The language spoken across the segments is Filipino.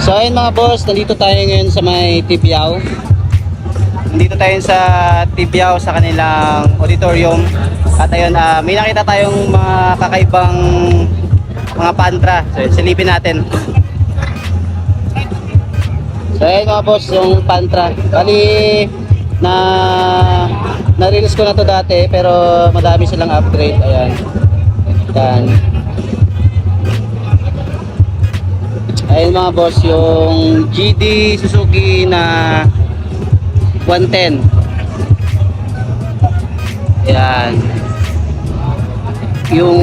So ayun mga boss, nandito tayo ngayon sa may Tibiao. Nandito tayo sa Tibiao sa kanilang auditorium. At ayun, may nakita tayong mga kakaibang mga pantra. So silipin natin. So ayun mga boss, yung pantra. Bali na-release ko na to dati pero madami silang upgrade. Ayan. Yan. Ayun mga boss, yung GD Suzuki na 110. Ayan. Yung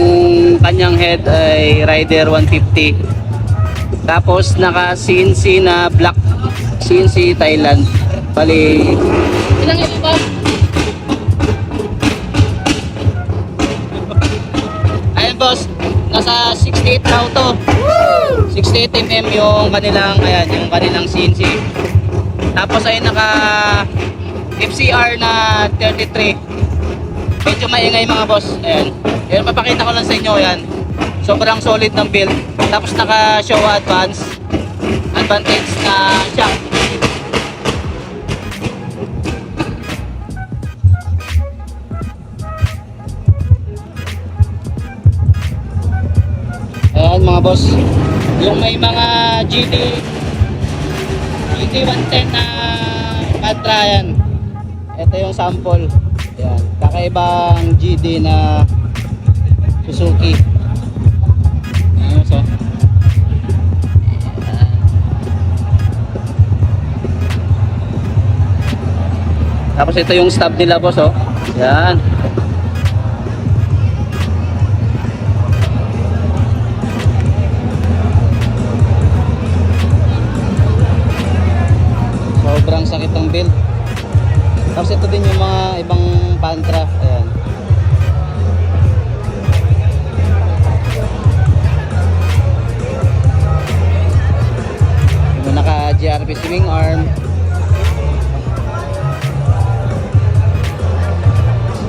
kanyang head ay Rider 150. Tapos naka CNC na black, CNC Thailand. Bali Ilang ito ba? ayun boss, nasa 68 raw to. 68mm yung kanilang, ayan, yung kanilang CNC. Tapos ay naka FCR na 33. Medyo maingay mga boss. Ayan. Ayan, papakita ko lang sa inyo yan. Sobrang solid ng build. Tapos naka Showa advantage na shock. Ayan mga boss, yung may mga GD 110 na Patra yan. Ito yung sample. Ayan, kakaibang GD na Suzuki. Ayan, so. Tapos ito yung stub nila boss, oh. Ayan. Sobrang sakit ng build. Tapos ito din yung mga ibang pantra. Ayan. Yung naka GRP swing arm.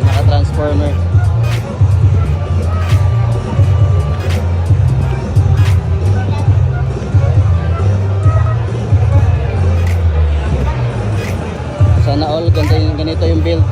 Naka transformer. Sana all ganito yung build.